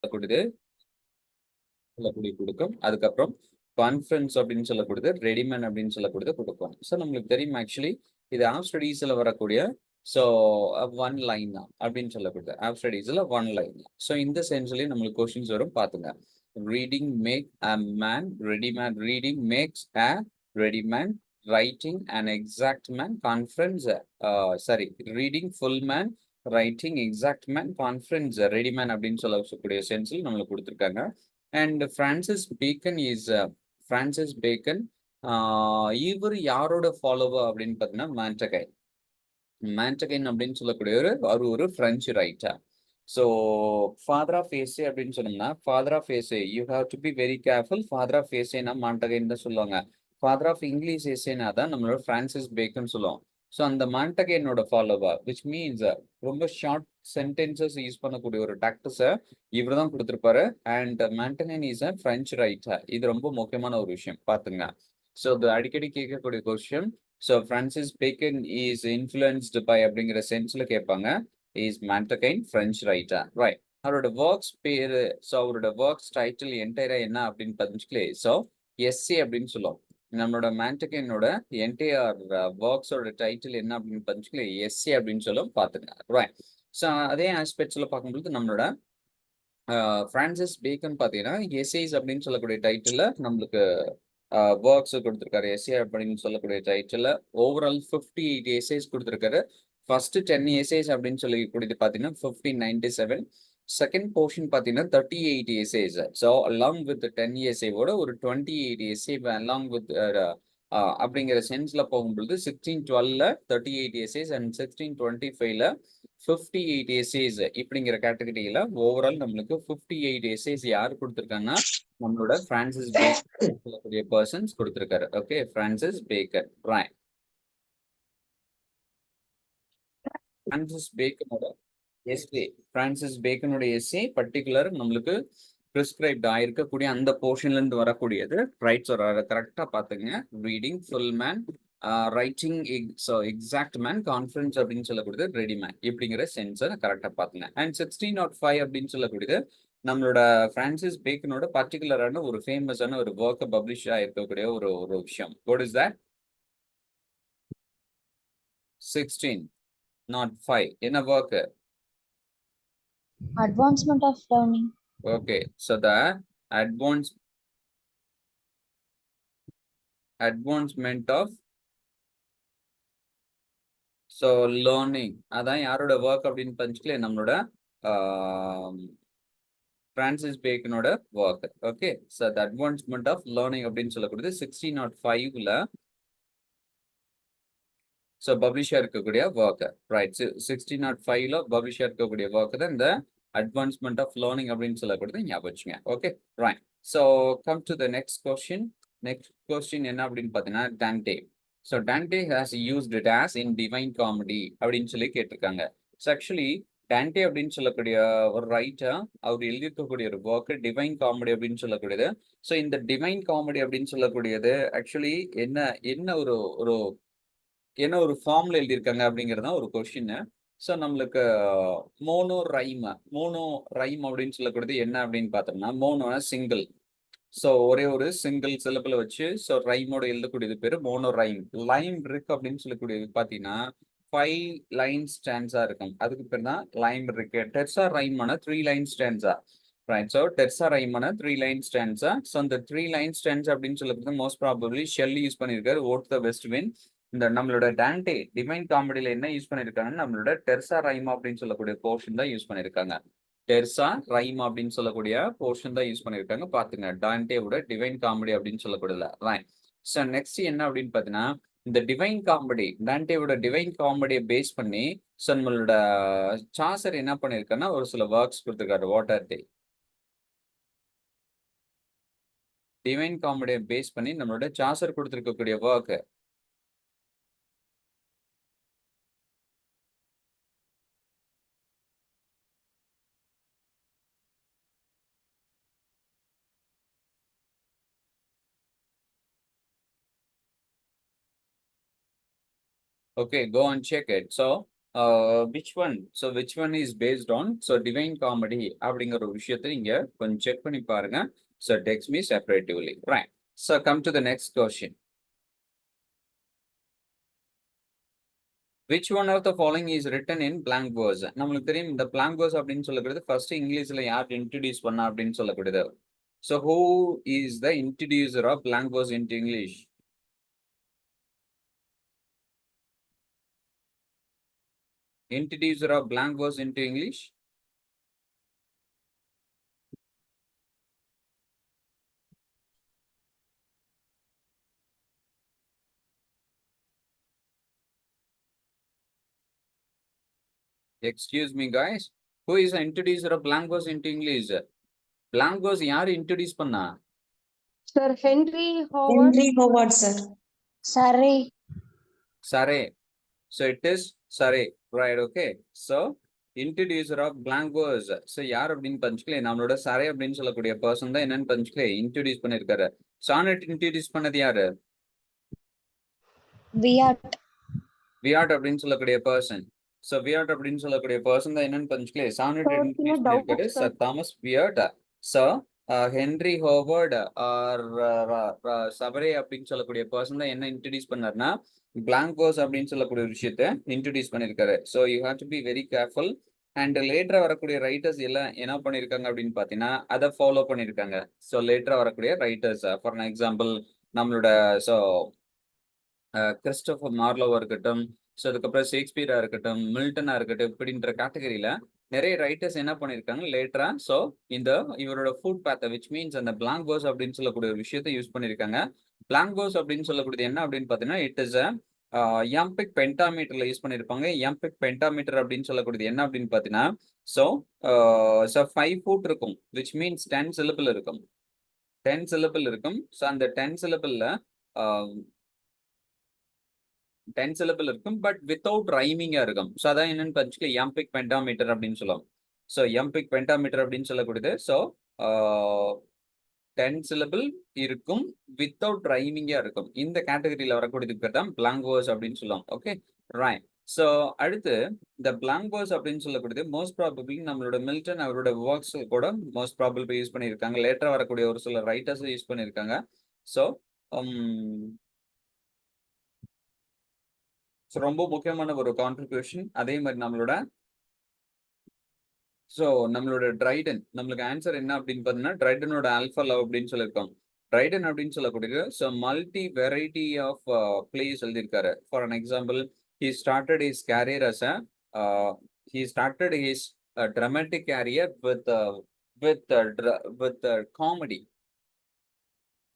சொல்லக்கூடியது சொல்லக்கூடிய கொடுக்கும். அதுக்கப்புறம் கான்ஃபரன்ஸ் அப்படின்னு சொல்லக்கூடியது, ரெடிமேன் அப்படின்னு சொல்லக்கூடியது கொடுக்கும். ஸோ நம்மளுக்கு தெரியும் ஆக்சுவலி இது ஆப் ஸ்டடீஸ்ல வரக்கூடிய ஸோ ஒன் லைன் தான் அப்படின்னு சொல்லக்கூடியது. ஆப் ஸ்டடீஸ்ல ஒன் லைன். ஸோ இந்த சென்ஸ்லயும் நம்மளுக்கு கொஸ்டின்ஸ் வரும் பாத்துங்க. Reading make a man ready man. Reading makes a ready man. Writing and exact man. Conference sorry reading full man. Writing exact man. Conference ready man அப்படின்னு சொல்லக்கூடிய சென்ஸில் நம்மளுக்கு கொடுத்துருக்காங்க. And Francis Bacon இவர் யாரோட ஃபாலோவர் அப்படின்னு பார்த்தீங்கன்னா மாண்டகைன். மாண்டகைன் அப்படின்னு சொல்லக்கூடிய ஒரு French writer. So father of essay அப்படின்னு சொன்னோம்னா father of essay you have to be very careful. Father of ஏசேனா மாண்டகைன் தான் சொல்லுவாங்க. ஃபாதர் ஆஃப் இங்கிலீஷ் ஏசேனா தான் நம்மளோட பிரான்சிஸ் பேக்கன் சொல்லுவோம். ஸோ அந்த மாண்டகைனோட ஃபாலோவர் விச் மீன்ஸ் ரொம்ப ஷார்ட் சென்டென்சஸ் யூஸ் பண்ணக்கூடிய ஒரு டாக்டர்ஸை இவர் தான் கொடுத்துருப்பாரு. And Montaigne is a French writer. இது ரொம்ப முக்கியமான ஒரு விஷயம் பார்த்துங்க. ஸோ இது அடிக்கடி கேட்கக்கூடிய question. So Francis Bacon is influenced by அப்படிங்கிற சென்ஸ்ல கேட்பாங்க. Is Montaigne French writer, right. அவரோட ஒர்க்ஸ் பேரு, ஸோ அவரோட ஒர்க்ஸ் டைட்டில் என்டையரா என்ன அப்படின்னு தெரிஞ்சுக்கலே. ஸோ எஸ்ஏ அப்படின்னு சொல்லுவோம். நம்மளோட மாண்டகைனோட என்டையர் ஒர்க்ஸோட டைட்டில் என்ன அப்படின்னு தெரிஞ்சுக்கலே எஸ்ஏ அப்படின்னு சொல்லும் பார்த்துங்க, ரைட். ஸோ அதே ஆஸ்பெக்ட்ஸ்ல பார்க்கும்போது நம்மளோட பிரான்சிஸ் பேக்கன் பார்த்தீங்கன்னா எஸ்ஏஸ் அப்படின்னு சொல்லக்கூடிய டைட்டில் நம்மளுக்கு ஒர்க்ஸ் கொடுத்துருக்காரு. எஸ்ஏ அப்படின்னு சொல்லக்கூடிய டைட்டில் ஓவரால் 58 எஸ்ஏஸ் கொடுத்துருக்காரு. ஃபர்ஸ்ட் 10 எஸ்ஏஸ் அப்படின்னு சொல்லக்கூடியது பார்த்தீங்கன்னா 1597. செகண்ட் போர்ஷன் பார்த்தீங்கன்னா 38 எஸ்ஏஸ். ஸோ அலாங் வித் 10 எஸ்ஏவோட ஒரு 28 எஸ்ஏ அலாங் வித் அப்படிங்கிற சென்ஸ்ல போகும்பொழுது 1612ல 38 எஸ்ஏஸ் அண்ட் 1625ல 58 எஸ்ஏஸ் இப்படிங்கிற கேட்டகரியில ஓவரால் நம்மளுக்கு 58 எஸ்ஏஸ் யார் கொடுத்துருக்காங்கன்னா நம்மளோட பிரான்சிஸ் பேக்கன் சொல்லக்கூடிய பர்சன்ஸ் கொடுத்துருக்காரு. Okay, Francis Bacon, right. Francis பேக்கனோட எஸ்ஏ, பிரான்சிஸ் பேக்கனோட எஸ்ஏ பர்டிகுலர் நம்மளுக்கு பிரிஸ்கிரைப்ட் ஆயிருக்கக்கூடிய அந்த போர்ஷன்ல இருந்து வரக்கூடியது. ரைட்ஸ் கரெக்டா பாத்துங்க. Reading full man, writing exact man, conference அப்படின்னு சொல்லக்கூடியது ரெடி மேன் இப்படிங்கிற சென்ஸை கரெக்டா பாத்துங்க. அண்ட் 1605 அப்படின்னு சொல்லக்கூடியது நம்மளோட பிரான்சிஸ் பேக்கனோட பர்டிகுலரான ஒரு ஃபேமஸான ஒரு ஒர்க்கை பப்ளிஷ் ஆயிருக்கக்கூடிய ஒரு ஒரு விஷயம். What is that? 1605 என்ன work? Advancement of learning. Okay, so the advancement of so learning அதான் யாரோட ஒர்க் அப்படின்னு பஞ்சுக்கல நம்மளோட பிரான்சிஸ் பேக்கனோட work. Okay, so the advancement of learning அப்படின்னு சொல்லக்கூடியது 1605ல ஸோ பப்ளிஷா இருக்கக்கூடிய ஒர்க், ரைட். 1605ல பப்ளிஷா இருக்கக்கூடிய ஒர்க் தான் இந்த அட்வான்ஸ்மெண்ட் ஆஃப் லேர்னிங் அப்படின்னு சொல்லக்கூடியது ஞாபகம் வச்சுங்க. Okay, right. So come to the next question. Next question என்ன அப்படின்னு பார்த்தீங்கன்னா Dante. So Dante has used it as in divine comedy அப்படின்னு சொல்லி கேட்டிருக்காங்க. ஸோ ஆக்சுவலி டான்டே அப்படின்னு சொல்லக்கூடிய ஒரு ரைட்டர் அவர் எழுதியிருக்கக்கூடிய ஒரு ஒர்க் டிவைன் காமெடி அப்படின்னு சொல்லக்கூடியது. ஸோ இந்த டிவைன் காமெடி அப்படின்னு சொல்லக்கூடியது ஆக்சுவலி என்ன என்ன ஒரு ஒரு என்ன ஒரு ஃபார்ம்ல எழுதியிருக்காங்க அப்படிங்கிறது ஒரு கொஸ்டின். ஸோ நம்மளுக்கு மோனோ ரைம் அப்படின்னு சொல்லக்கூடியது என்ன அப்படின்னு பார்த்தோம்னா மோனோனா சிங்கிள். ஸோ ஒரே ஒரு சிங்கிள் சிலபிள் வச்சு ஸோ ரைமோட எழுதக்கூடியது பேர் மோனோ ரைம். லைம் இருக்கு அப்படின்னு சொல்லக்கூடியது பார்த்தீங்கன்னா 5 லைன் ஸ்டான்ஸா இருக்கும். அதுக்கு பேர் தான் லைம் இருக்கு. டெர்சா ரைமான 3 line stanza, right. So terza ரைமான 3 லைன் ஸ்டான்ஸா. ஸோ அந்த 3 லைன் ஸ்டான்ஸ் அப்படின்னு சொல்லக்கூடியது மோஸ்ட் ப்ராபப்ளி ஷெல்லி யூஸ் பண்ணியிருக்காரு. Ode the west wind. இந்த நம்மளோட டான்டே டிவைன் காமெடியில என்ன யூஸ் பண்ணிருக்காங்கன்னா நம்மளோட டெர்சா ரைமா அப்படின்னு சொல்லக்கூடிய போர்ஷன் தான் யூஸ் பண்ணிருக்காங்க. டெர்சா ரைமா அப்படின்னு சொல்லக்கூடிய போர்ஷன் தான் யூஸ் பண்ணிருக்காங்க. பாத்துங்க, டான்டேவோட டிவைன் காமெடி அப்படின்னு சொல்லக்கூடியதுல, ரைட். ஸோ நெக்ஸ்ட் என்ன அப்படின்னு பாத்தீங்கன்னா இந்த டிவைன் காமெடி டான்டேவோட டிவைன் காமெடியை பேஸ் பண்ணி ஸோ நம்மளோட சாசர் என்ன பண்ணிருக்காருன்னா ஒரு சில ஒர்க்ஸ் கொடுத்துருக்காரு. What are they? டிவைன் காமெடியை பேஸ் பண்ணி நம்மளோட சாசர் கொடுத்துருக்கக்கூடிய work. Okay, go and check it. So which one? So which one is based on? So Divine Comedy அப்படிங்கிற ஒரு விஷயத்தை நீங்க கொஞ்சம் செக் பண்ணி பாருங்க. So text me separatively. Right. So come to the next question. Which one of the following is written in blank verse? நம்மளுக்கு தெரியும் இந்த blank verse அப்படின்னு சொல்லக்கூடியது ஃபர்ஸ்ட் இங்கிலீஷ்ல யார் இன்ட்ரோடியூஸ் பண்ணா அப்படின்னு சொல்லக்கூடியது. So who is the introducer of blank verse into English? Introducer of blank verse into English? Excuse me, guys. Who is the introducer of blank verse into English? Blank verse யார் introduce பண்ணா? Sir Henry Howard, sir. Surrey. Surrey. So it is Surrey, right? Okay. So introducer of blank verse. So யார் அப்படின்னு பஞ்சுக்கலே நம்மளோட Surrey அப்படின்னு சொல்லக்கூடிய person தான் என்னன்னு பஞ்சுக்கலே introduce பண்ணிருக்காரு. சானட் இன்ட்ரோடியூஸ் பண்ணது யாரு? வியாட் அப்படின்னு சொல்லக்கூடிய பர்சன். So வியாட் அப்படின்னு சொல்லக்கூடிய பர்சன் தான் என்னன்னு பஞ்சுக்கலே சானட் இன்ட்ரோடியூஸ் பண்ணிருக்காரு Sir Thomas Wyatt. So Henry Howard earl Surrey அப்படின்னு சொல்லக்கூடிய பர்சன் தான் என்ன இன்ட்ரோடியூஸ் பண்ணாருன்னா blank verse அப்படின்னு சொல்லக்கூடிய ஒரு விஷயத்த இன்ட்ரோடியூஸ் பண்ணிருக்காரு. So you have to be very careful. And லேட்டரா வரக்கூடிய ரைட்டர்ஸ் எல்லாம் என்ன பண்ணிருக்காங்க அப்படின்னு பாத்தீங்கன்னா அதை ஃபாலோ பண்ணிருக்காங்க. ஸோ லேட்டரா வரக்கூடிய ரைட்டர்ஸ் ஃபார் எக்ஸாம்பிள் நம்மளோட ஸோ கிறிஸ்டோபர் மார்லோவா இருக்கட்டும், ஸோ அதுக்கப்புறம் ஷேக்ஸ்பியரா இருக்கட்டும், மில்டனா இருக்கட்டும், இப்படின்ற கேட்டகரியில நிறைய ரைட்டர்ஸ் என்ன பண்ணிருக்காங்க லேட்டரா. ஸோ இந்த இவரோட ஃபுட் பேத்த விச் மீன்ஸ் அந்த blank verse அப்படின்னு சொல்லக்கூடிய ஒரு விஷயத்தை யூஸ் பண்ணிருக்காங்க. blank verse அப்படின்னு சொல்லக்கூடியது என்ன அப்படின்னு பாத்தீங்கன்னா இட் இஸ் எம்பிக் பென்டாமீட்டர்ல யூஸ் பண்ணிருப்பாங்க. எம்பிக் பென்டாமீட்டர் அப்படின்னு சொல்லக்கூடியது என்ன அப்படின்னு பாத்தீங்கன்னா ஸோ 5 foot இருக்கும் விச் மீன்ஸ் 10 syllable இருக்கும். 10 syllable இருக்கும். ஸோ அந்த 10 syllableல 10 syllable இருக்கும் பட் வித்தவுட் ரைமிங்கா இருக்கும். ஸோ அதான் என்னன்னு பஞ்சுக்கல எம்பிக் பென்டாமீட்டர் அப்படின்னு சொல்லுவோம். ஸோ எம்பிக் பென்டாமீட்டர் அப்படின்னு சொல்லக்கூடியது ஸோ 10 syllable இருக்கும் வித்தவுட் ரைமிங்கா இருக்கும். இந்த கேட்டகரியில வரக்கூடியதுக்கு பேர் தான் blank verse அப்படின்னு சொல்லுவோம். Okay right. ஸோ அடுத்து இந்த blank verse அப்படின்னு சொல்லக்கூடியது மோஸ்ட் ப்ராபபிளி நம்மளோட மில்டன் அவரோட ஒர்க்ஸ் கூட மோஸ்ட் ப்ராபபிளி யூஸ் பண்ணியிருக்காங்க. லேட்டரா வரக்கூடிய ஒரு சில ரைட்டர்ஸ் யூஸ் பண்ணியிருக்காங்க. ஸோ ரொம்ப முக்கியமான ஒரு கான்ட்ரிபியூஷன். அதே மாதிரி நம்மளோட ட்ரைடன் நம்மளுக்கு ஆன்சர் என்ன அப்படின்னு பார்த்தீங்கன்னா ட்ரைடனோட ஆல்ஃபா லவ் அப்படின்னு சொல்லியிருக்கோம். ட்ரைடன் அப்படின்னு சொல்லக்கூடியது so multi variety of plays எழுதியிருக்காரு. For an example he started his career as a he started his dramatic career with comedy.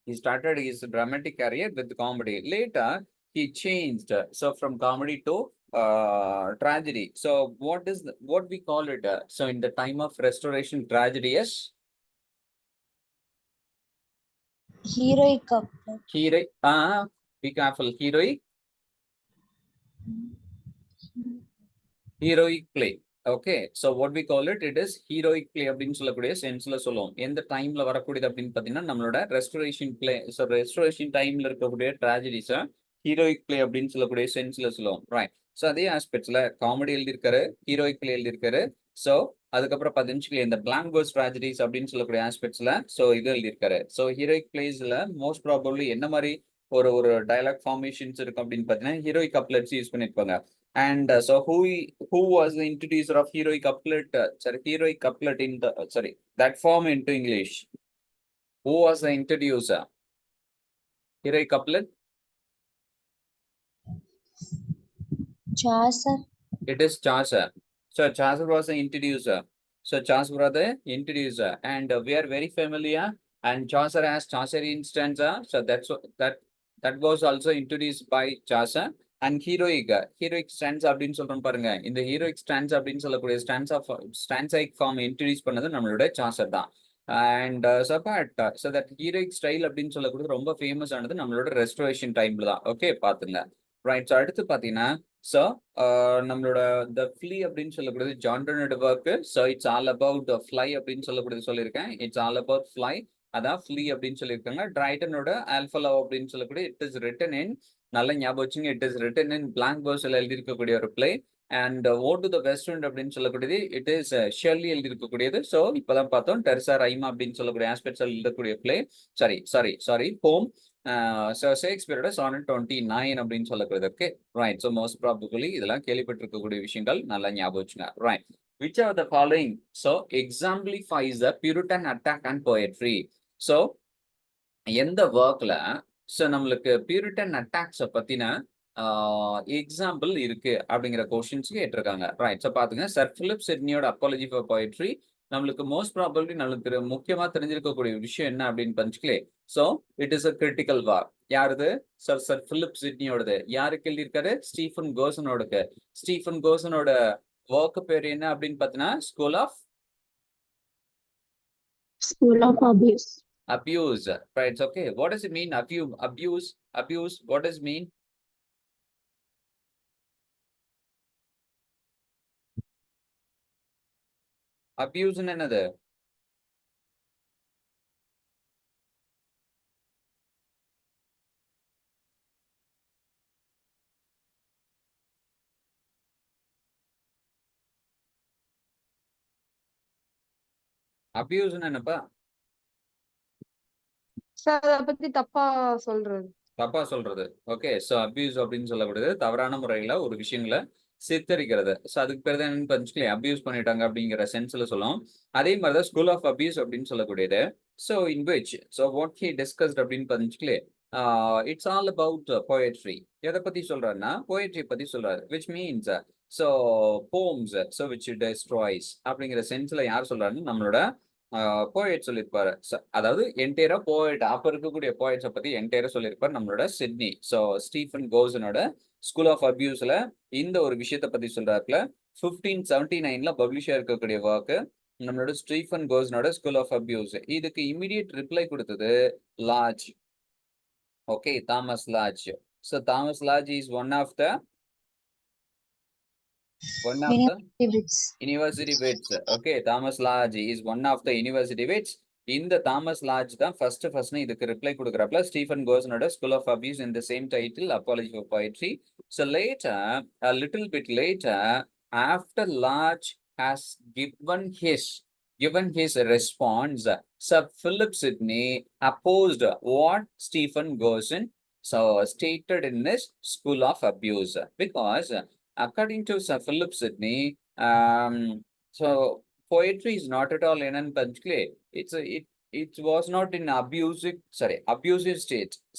He started his dramatic career with comedy. Later he changed so from comedy to tragedy. So what we call it? So in the time of restoration, tragedy is Heroic be careful. Heroic play. Okay so what we call it is heroic play அப்படின்னு சொல்லக்கூடிய சென்ஸ்ல சொல்லுவோம். எந்த டைம்ல வரக்கூடியது அப்படின்னு பார்த்தீங்கன்னா நம்மளோட restoration play. So restoration டைம்ல இருக்கக்கூடிய ட்ராஜடிஸை ஹீரோயிக் பிளே அப்படின்னு சொல்லக்கூடிய சென்ஸ்ல சொல்லுவோம். ரைட். ஸோ அதே ஆஸ்பெக்ட்ஸ்ல காமெடி எழுதியிருக்காரு, ஹீரோயிக் பிளே எழுதியிருக்காரு. ஸோ அதுக்கப்புறம் பதினஞ்சுல இந்த blank verse tragedies அப்படின்னு சொல்லக்கூடிய ஆஸ்பெக்ட்ஸ்ல ஸோ இது எழுதியிருக்காரு. ஸோ ஹீரோயிக் பிளேஸ்ல மோஸ்ட் ப்ராபப்ளி என்ன மாதிரி ஒரு டயலாக் ஃபார்மேஷன்ஸ் இருக்கும் அப்படின்னு பார்த்தீங்கன்னா ஹீரோயிக் கப்லெட்ஸ் யூஸ் பண்ணியிருப்பாங்க. And so who was the introducer of heroic couplet? Heroic couplet in the that form into English. Who was the introducer? Heroic couplet. Chaucer. It is Chaucer. So Chaucer was the introducer. So Chaucer was the introducer, and we are very familiar. And Chaucer has Chaucerian stanza. So that was also introduced by Chaucer. And heroic stance அப்படின்னு சொல்றோம் பாருங்க. இந்த heroic stance அப்படின்னு சொல்லக்கூடிய ஸ்டான்ஸைக் form introduce பண்ணது நம்மளோட Chaucer தான். And so that heroic style அப்படின்னு சொல்லக்கூடிய ரொம்ப ஃபேமஸ் ஆனது நம்மளோட ரெஸ்டோரேஷன் டைம்ல தான். ஓகே பாத்துங்க. ரைட். ஸோ அடுத்து பாத்தீங்கன்னா ஸோ நம்மளோட த ஃப்ளீ அப்படின்னு சொல்லக்கூடியது ஜான்டனோட work. So it's all about fly அப்படின்னு சொல்லக்கூடியது சொல்லியிருக்கேன். இட்ஸ் ஆல் அபவுட் ஃப்ளை, அதான் ஃப்ளீ அப்படின்னு சொல்லியிருக்காங்க. ட்ரைடனோட ஆல்ஃபா லவ் அப்படின்னு சொல்லக்கூடிய இட் இஸ் ரிட்டன் இன், நல்ல ஞாபகம் வச்சுங்க, it is written in blank verse எழுதியிருக்கக்கூடிய ஒரு play. And ode to the West Wind அப்படின்னு சொல்லக்கூடியது இட் இஸ் ஷெல்லி எழுதியிருக்கக்கூடியது. ஸோ இப்போதான் பார்த்தோம் டெர்சா ரைமா அப்படின்னு சொல்லக்கூடிய ஆஸ்பெக்ட்ஸ் எழுதக்கூடிய பிளே சாரி ஹோம். ஷேக்ஸ்பியரோட சானட் 29 அப்படின்னு சொல்லக்கூடியதற்கு ரைட். ஸோ மோஸ்ட் ப்ராபபிளி இதெல்லாம் கேள்விப்பட்டிருக்கக்கூடிய விஷயங்கள் நல்லா ஞாபகம் வச்சுங்க. Right. Which are the following? So exemplifies the Puritan attack on poetry. So எந்த ஒர்க்ல நம்மளுக்கு பியூரிட்டன் அட்டாக்ஸை பத்தின எக்ஸாம்பிள் இருக்கு அப்படிங்கிற கொஸ்டின்ஸ் கேட்டிருக்காங்க. ரைட். ஸோ பாத்துங்க, சர் பிலிப் சிட்னியோட அப்பாலஜி ஃபார் போயட்ரி நம்மளுக்கு மோஸ்ட் ப்ராபபிளி நம்மளுக்கு முக்கியமா தெரிஞ்சிருக்கக்கூடிய விஷயம் என்ன அப்படின்னு பஞ்சுக்கலே. So it is a critical war. யாருது? சர் பிலிப் சிட்னியோடது. யாருக்கு எழுதியிருக்காரு? ஸ்டீஃபன் கோசனோடக்கு. ஸ்டீஃபன் கோசனோட ஒர்க் பேர் என்ன அப்படின்னு பார்த்தீங்கன்னா school of abuse. Abuse. Right. Okay. What does it mean? Abuse. What does it mean? Abuse என்னது? Abuse என்னப்பா? சார் அத பத்தி தப்பா சொல்றது. தப்பா சொல்றது. ஓகே. ஸோ அபியூஸ் அப்படின்னு சொல்லக்கூடியது தவறான முறையில ஒரு விஷயங்களை சித்தரிக்கிறது. ஸோ அதுக்கு பேர் தான் என்னன்னு பஞ்சுக்கலே அபியூஸ் பண்ணிட்டாங்க அப்படிங்கிற சென்ஸ்ல சொல்லும். அதே மாதிரி தான் ஸ்கூல் ஆஃப் அபியூஸ் அப்படின்னு சொல்லக்கூடியது. So in which what he discussed அப்படின்னு பஞ்சுக்கலே இட்ஸ் ஆல் அபவுட் போயட்ரி. எதை பத்தி சொல்றாருன்னா போயட்ரி பத்தி சொல்றாரு. Which means so poems so which destroys அப்படிங்கிற சென்ஸ்ல யார் சொல்றாருன்னு நம்மளோட போயட் சொல்லியிருப்பாரு. அதாவது என்டையரா போயட் அப்ப இருக்கக்கூடிய போயட்ஸை பத்தி என்டையரா சொல்லியிருப்பாரு நம்மளோட சிட்னி. ஸோ ஸ்டீஃபன் கோசனோட ஸ்கூல் ஆஃப் அபியூஸ்ல இந்த ஒரு விஷயத்த பத்தி சொல்றாருல 1579 பப்ளிஷா இருக்கக்கூடிய ஒர்க் நம்மளோட ஸ்டீஃபன் கோசனோட ஸ்கூல் ஆஃப் அபியூஸ். இதுக்கு இமிடியேட் ரிப்ளை கொடுத்தது Lodge. Okay, Thomas Lodge. So Thomas Lodge is one of the university wits. Okay, Thomas Lodge is one of the university wits. இந்த தாமஸ் லார்ஜ் தான் first இதுக்கு reply கொடுக்குறப்பல Stephen கோசனோட school of abuse in the same title apology for poetry. So later, a little bit later, after Lodge has given his response, Sir Philip Sidney opposed what Stephen Gosen stated in his school of abuse, because according to Sir Philip Sidney, so poetry is not at all என்னன்னு பஞ்சுக்கலே it was not in abusive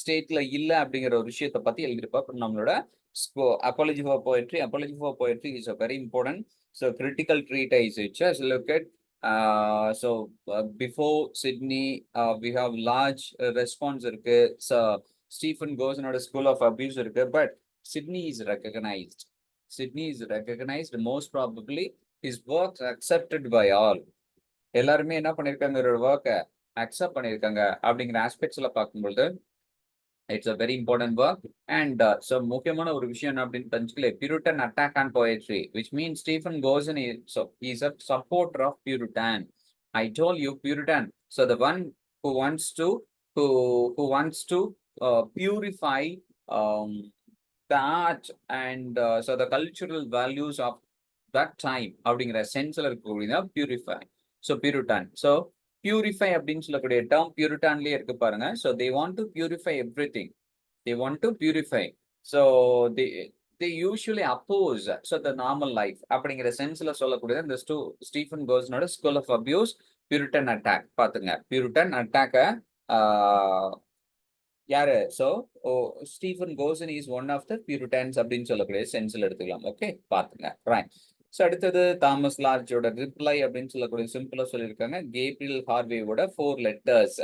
stateல இல்ல அப்படிங்கிற ஒரு விஷயத்தை பத்தி எழுதிருப்பா. நம்மளோட apology for poetry is a very important critical treatise which has looked at before Sydney we have large response இருக்கு. So Stephen Gosenோட school of abuse இருக்கு. But Sydney is recognized most probably his works accepted by all. எல்லாருமே என்ன பண்ணிருக்காங்க, ஒரு ஒர்க்கை accept பண்ணிருக்காங்க அப்படிங்கிற ஆஸ்பெக்ட்ஸ்ல பார்க்கும்போது it's a very important work. And so முக்கியமான ஒரு விஷயம் என்ன அப்படின்னு தெரிஞ்சுக்கல, Puritan attack on poetry which means Stephen Gosson is a supporter of Puritan. I told you Puritan. So the one who wants to purify the art and so the cultural values of that time அப்படிங்கிற சென்ஸ்ல இருக்கக்கூடிய purify. So பியூரிட்டான். So purify அப்படின்னு சொல்லக்கூடிய term பியூரிட்டான்லயே இருக்கு பாருங்க. So they want to purify everything. They want to purify. So they usually oppose the normal life. அப்படிங்கிற சென்ஸ்ல சொல்லக்கூடிய இந்த ஸ்டீஃபன் கோசனோட school of abuse Puritan attack பாத்துங்க. பியூரிட்டன் அட்டாக்க யாரு? So Stephen Gosson is one of the Puritans அப்படின்னு சொல்லக்கூடிய சென்ஸ்ல எடுத்துக்கலாம். ஓகே, பாத்துங்க. ரைட். ஸோ அடுத்தது தாமஸ் லார்ஜோட ரிப்ளை அப்படின்னு சொல்லக்கூடிய சிம்பிளா சொல்லியிருக்காங்க. கேப்ரியல் ஹார்வேவோட 4 letters.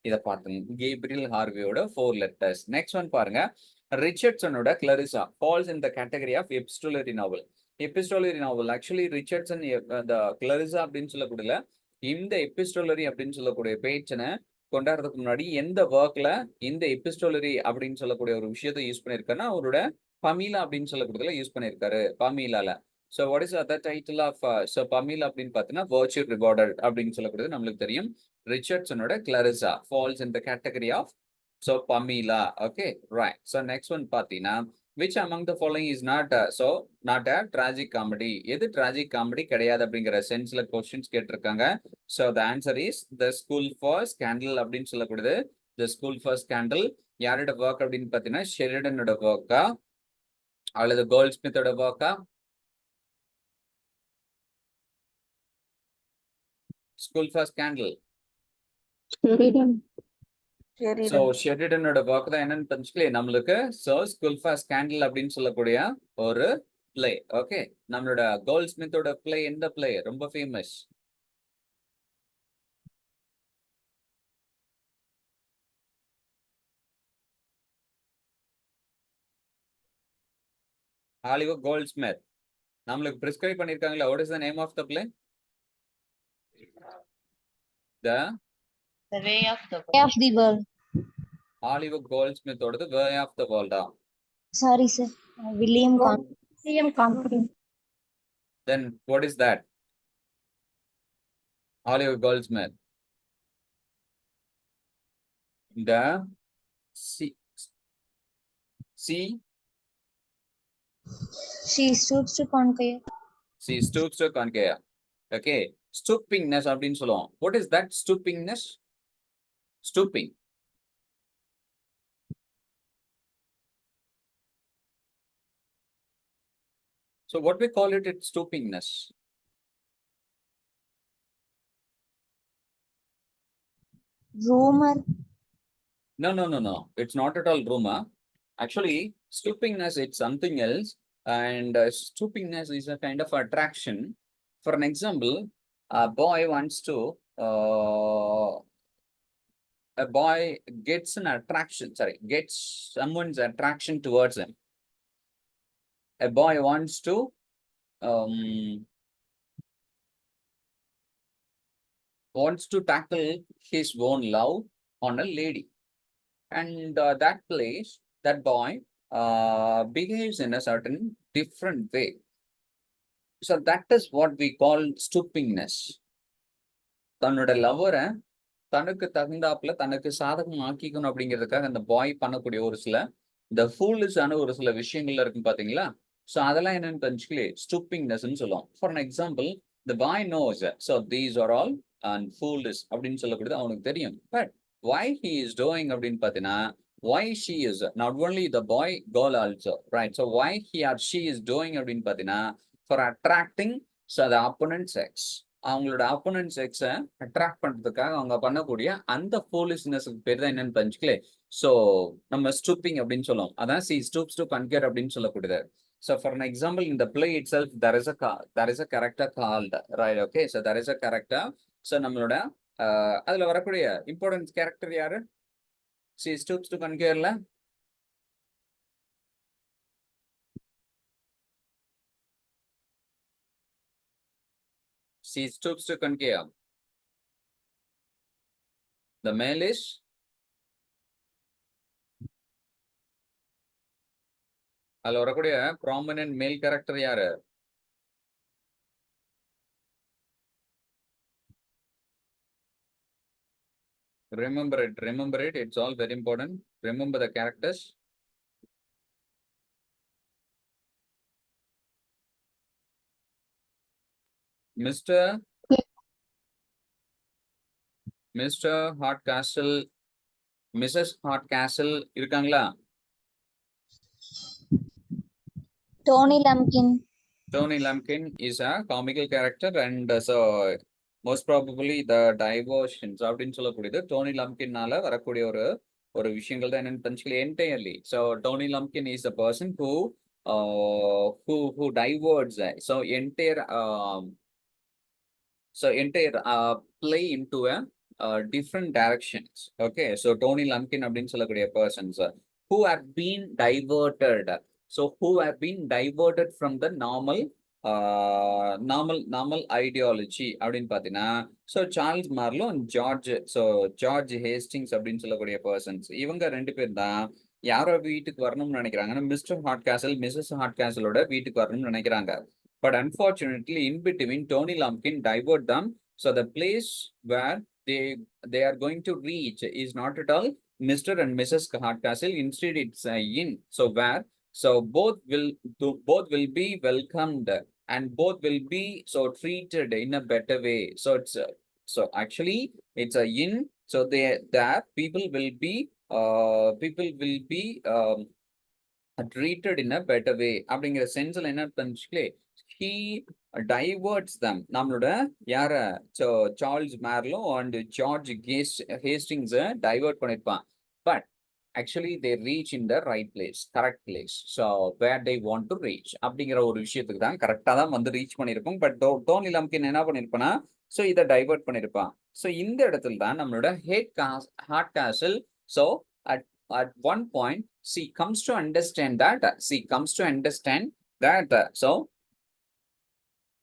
இதை பார்த்துங்க, கேப்ரியல் ஹார்வேயோட 4 letters. நெக்ஸ்ட் ஒன் பாருங்க, ரிச்சர்ட்சனோட Clarissa falls in the category of epistolary novel. Epistolary novel actually Richardson அந்த கிளரிசா அப்படின்னு சொல்லக்கூடிய இந்த எபிஸ்டோலரி அப்படின்னு சொல்லக்கூடிய பேச்சனை கொண்டாடுறதுக்கு முன்னாடி எந்த ஒர்க்ல இந்த எபிஸ்டோலரி அப்படின்னு சொல்லக்கூடிய ஒரு விஷயத்தை யூஸ் பண்ணிருக்காருன்னா அவரோட பமீலா அப்படின்னு சொல்லக்கூடியதுல யூஸ் பண்ணிருக்காரு. பமீலால. So what is other title of Pamela அப்படின்னு பார்த்தீங்கன்னா வர்ச்சு ரிவார்டட் அப்படின்னு சொல்லக்கூடியது நம்மளுக்கு தெரியும். ரிச்சர்ட்சனோட Clarissa falls in the category of Pamela. Okay, right. So next one பார்த்தீங்கன்னா which among the following is not not a tragic comedy? எது tragic comedy கிடையாது அப்படிங்கிற சென்ஸ்ல கொஸ்டின்ஸ் கேட்டிருக்காங்க. So the answer is the school for scandal அப்படின்னு சொல்லக்கூடியது. The school for scandal யாரோட work அப்படின்னு பார்த்தீங்கன்னா ஷெரிடனோட ஒர்க்கா அல்லது கோல்ட்ஸ்மித்தோட ஒர்க்கா? School for scandal. Sheridan. So ஷெரிடனோட ஒர்க் தான் என்னன்னு தெரிஞ்சுக்கலையே நம்மளுக்கு. So school for scandal அப்படின்னு சொல்லக்கூடிய ஒரு பிளே. ஓகே, நம்மளோட கோல்ட்ஸ்மித்தோட பிளே எந்த பிளே ரொம்ப ஃபேமஸ்? Oliver Goldsmith. நம்மளுக்கு பிரிஸ்கிரைப் பண்ணிருக்காங்களா? What is the name of the play? The way of the world. ஆலிவர் கோல்ட்ஸ்மித்தோடது வே ஆஃப் த வேர்ல்டா? Sorry, sir. William Conklin. Then what is that? Oliver Goldsmith. The C. She stoops to conquer. She stoops to conquer. Okay. Stoopingness அப்படின்னு சொல்லுவோம். What is that stoopingness? Stooping. So what we call it, it's stoopingness. Rumor. No. It's not at all rumor. Actually, stoopingness, it's something else. And stoopingness is a kind of attraction. For an example, a boy wants to, a boy gets an attraction, gets someone's attraction towards him. A boy wants to tackle his own love on a lady. And that place, that boy behaves in a certain different way. So that is what we call stoopingness. தன்னோட லவரை தனக்கு தகுந்தாப்புல தனக்கு சாதகம் ஆக்கிக்கணும் அப்படிங்கிறதுக்காக அந்த பாய் பண்ணக்கூடிய ஒரு சில இந்த ஃபூலிஷான ஒரு சில விஷயங்கள்ல இருக்கும் பாத்தீங்களா? ஸோ அதெல்லாம் என்னன்னு தெரிஞ்சுக்கலே ஸ்டூப்பிங்னஸ்ன்னு சொல்லுவோம். For an example, the boy knows so these are all and foolish அப்படின்னு சொல்லக்கூடியது அவனுக்கு தெரியும். But why he is doing அப்படின்னு பார்த்தீங்கன்னா, why she is not only the boy girl also, right? So why he or she is doing அப்படின்னு பார்த்தீங்கன்னா, for attracting so the opponent sex. அவங்களோட opponent செக்ஸை attract பண்றதுக்காக அவங்க பண்ணக்கூடிய அந்த ஃபூலிஷ்னஸ்க்கு பேர் தான் என்னன்னு தெரிஞ்சுக்கலே. ஸோ நம்ம ஸ்டூப்பிங் அப்படின்னு சொல்லுவோம். அதான் சி ஸ்டூப்ஸ் டு கன்கர் அப்படின்னு சொல்லக்கூடியது. So for an example, in the play itself, there is a character called, right? Okay, so there is a character. So நம்மளோட அதுல வரக்கூடிய இம்பார்ட்டன்ட் கேரக்டர் யாரு? She stoops to conquerல she stoops to conquer. The male is அதுல வரக்கூடிய prominent மேல் character யாரு? Remember it. It's all very important. Remember the characters. Mr. Hardcastle, Mrs. Hardcastle இருக்காங்களா? Tony Lumpkin. Tony Lumpkin is a comical character, and so most probably the diversions அப்படின்னு சொல்லக்கூடியது டோனி லம்கின்னால வரக்கூடிய ஒரு விஷயங்கள் தான் என்னன்னு தெரிஞ்சுக்கல entirely. So Tony Lumpkin is a person who diverts entire play into a different directions. Okay, so Tony Lumpkin அப்படின்னு சொல்லக்கூடிய persons who have been diverted. So who have been diverted from the normal ideology அப்படின்னு பார்த்தீங்கன்னா, so Charles Marlowe and George Hastings அப்படின்னு சொல்லக்கூடிய persons, இவங்க 2 பேர் தான் யாரோ வீட்டுக்கு வரணும்னு நினைக்கிறாங்கன்னா மிஸ்டர் ஹார்ட்காசல் மிஸ்ஸஸ் ஹார்ட்காசலோட வீட்டுக்கு வரணும்னு நினைக்கிறாங்க. But unfortunately, in between, Tony Lumpkin divert them. So the place where they are going to reach is not at all Mr. and Mrs. Hardcastle. Instead, it's inn. So where So both will be welcomed and both will be so treated in a better way. So it's so actually it's a in, so that people will be treated in a better way அப்படிங்கிற சென்ஸ்ல என்ன பண்ணுச்சுங்களே, he diverts them. நம்மளோட யார Charles Marlow and George Hastings divert பண்ணிருப்பான். But actually they reach in the right place, correct place, so where they want to reach அப்படிங்கிற ஒரு விஷயத்துக்கு தான் கரெக்டா தான் வந்து ரீச் பண்ணிருப்போம். பட் டோனி லம்கின் என்ன பண்ணிருப்பானா, ஸோ இதை டைவர்ட் பண்ணிருப்பான். ஸோ இந்த இடத்துல தான் நம்மளோட Hardcastle so at one point she comes to understand that so